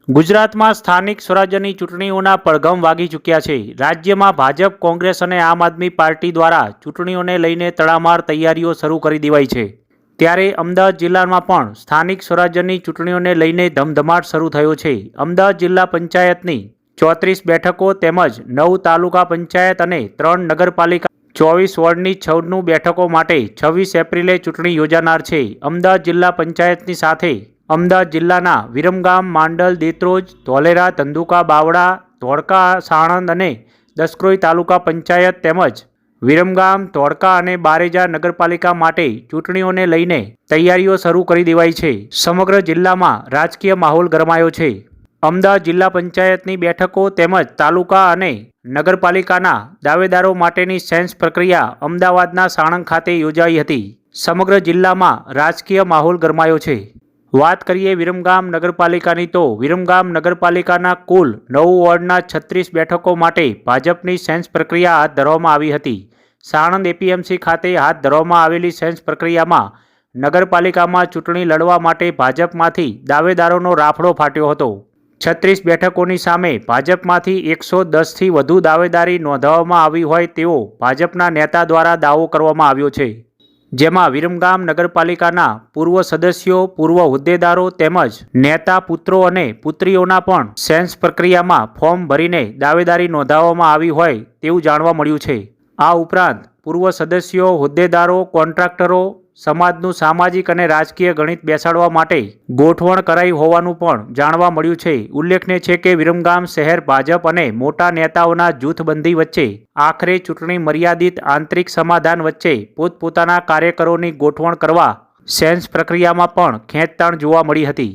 ગુજરાતમાં સ્થાનિક સ્વરાજ્યની ચૂંટણીઓના પડઘમ વાગી ચૂક્યા છે। રાજ્યમાં ભાજપ, કોંગ્રેસ અને આમ આદમી પાર્ટી દ્વારા ચૂંટણીઓને લઈને તડામાર તૈયારીઓ શરૂ કરી દેવાઈ છે। ત્યારે અમદાવાદ જિલ્લામાં પણ સ્થાનિક સ્વરાજ્યની ચૂંટણીઓને લઈને ધમધમાટ શરૂ થયો છે। અમદાવાદ જિલ્લા પંચાયતની 34 બેઠકો તેમજ 9 તાલુકા પંચાયત અને 3 નગરપાલિકા 24 વોર્ડની 96 બેઠકો માટે 26 એપ્રિલે ચૂંટણી યોજાનાર છે। અમદાવાદ જિલ્લા પંચાયતની સાથે અમદાવાદ જિલ્લાના વિરમગામ, માંડલ, દેત્રોજ, ધોલેરા, ધંધુકા, બાવળા, ધોળકા, સાણંદ અને દસક્રોઈ તાલુકા પંચાયત તેમજ વિરમગામ, ધોળકા અને બારેજા નગરપાલિકા માટે ચૂંટણીઓને લઈને તૈયારીઓ શરૂ કરી દેવાઈ છે। સમગ્ર જિલ્લામાં રાજકીય માહોલ ગરમાયો છે। અમદાવાદ જિલ્લા પંચાયતની બેઠકો તેમજ તાલુકા અને નગરપાલિકાના દાવેદારો માટેની સેન્સ પ્રક્રિયા અમદાવાદના સાણંદ ખાતે યોજાઈ હતી। સમગ્ર જિલ્લામાં રાજકીય માહોલ ગરમાયો છે। વાત કરીએ વિરમગામ નગરપાલિકાની તો વિરમગામ નગરપાલિકાના કુલ 9 વોર્ડના 36 બેઠકો માટે ભાજપની સેન્સ પ્રક્રિયા હાથ ધરવામાં આવી હતી। સાણંદ એપીએમસી ખાતે હાથ ધરવામાં આવેલી સેન્સ પ્રક્રિયામાં નગરપાલિકામાં ચૂંટણી લડવા માટે ભાજપમાંથી દાવેદારોનો રાફડો ફાટ્યો હતો। 36 બેઠકોની સામે ભાજપમાંથી 110થી વધુ દાવેદારી નોંધાવવામાં આવી હોય તેવો ભાજપના નેતા દ્વારા દાવો કરવામાં આવ્યો છે। જેમાં વિરમગામ નગરપાલિકાના પૂર્વ સદસ્યો, પૂર્વ હોદ્દેદારો તેમજ નેતા પુત્રો અને પુત્રીઓના પણ સેન્સ પ્રક્રિયામાં ફોર્મ ભરીને દાવેદારી નોંધાવવામાં આવી હોય તેવું જાણવા મળ્યું છે। આ ઉપરાંત પૂર્વ સદસ્યો, હોદ્દેદારો, કોન્ટ્રાક્ટરો સમાજનું સામાજિક અને રાજકીય ગણિત બેસાડવા માટે ગોઠવણ કરાઈ હોવાનું પણ જાણવા મળ્યું છે। ઉલ્લેખનીય છે કે વિરમગામ શહેર ભાજપ અને મોટા નેતાઓના જૂથબંધી વચ્ચે આખરે ચૂંટણી મર્યાદિત આંતરિક સમાધાન વચ્ચે પોતપોતાના કાર્યકરોની ગોઠવણ કરવા સેન્સ પ્રક્રિયામાં પણ ખેંચતાણ જોવા મળી હતી।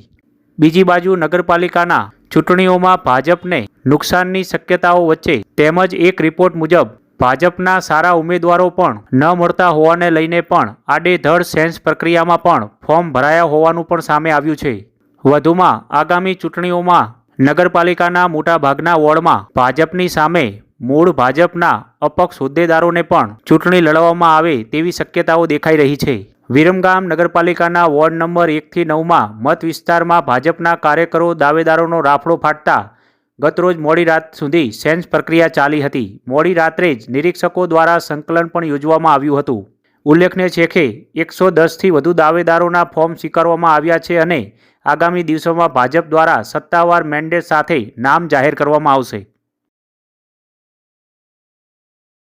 બીજી બાજુ નગરપાલિકાના ચૂંટણીઓમાં ભાજપને નુકસાનની શક્યતાઓ વચ્ચે તેમજ એક રિપોર્ટ મુજબ ભાજપના સારા ઉમેદવારો પણ ન મળતા હોવાને લઈને પણ આડેધડ સેન્સ પ્રક્રિયામાં પણ ફોર્મ ભરાયા હોવાનું પણ સામે આવ્યું છે। વધુમાં આગામી ચૂંટણીઓમાં નગરપાલિકાના મોટાભાગના વોર્ડમાં ભાજપની સામે મૂળ ભાજપના અપક્ષ હોદ્દેદારોને પણ ચૂંટણી લડવામાં આવે તેવી શક્યતાઓ દેખાઈ રહી છે। વિરમગામ નગરપાલિકાના વોર્ડ નંબર 1 થી 9માં મત વિસ્તારમાં ભાજપના કાર્યકરો દાવેદારોનો રાફડો ફાટતા ગતરોજ મોડી રાત સુધી સેન્સ પ્રક્રિયા ચાલી હતી। મોડી રાત્રે જ નિરીક્ષકો દ્વારા સંકલન પણ યોજવામાં આવ્યું હતું। ઉલ્લેખનીય છે કે 110થી વધુ દાવેદારોના ફોર્મ સ્વીકારવામાં આવ્યા છે અને આગામી દિવસોમાં ભાજપ દ્વારા સત્તાવાર મેન્ડેટ સાથે નામ જાહેર કરવામાં આવશે।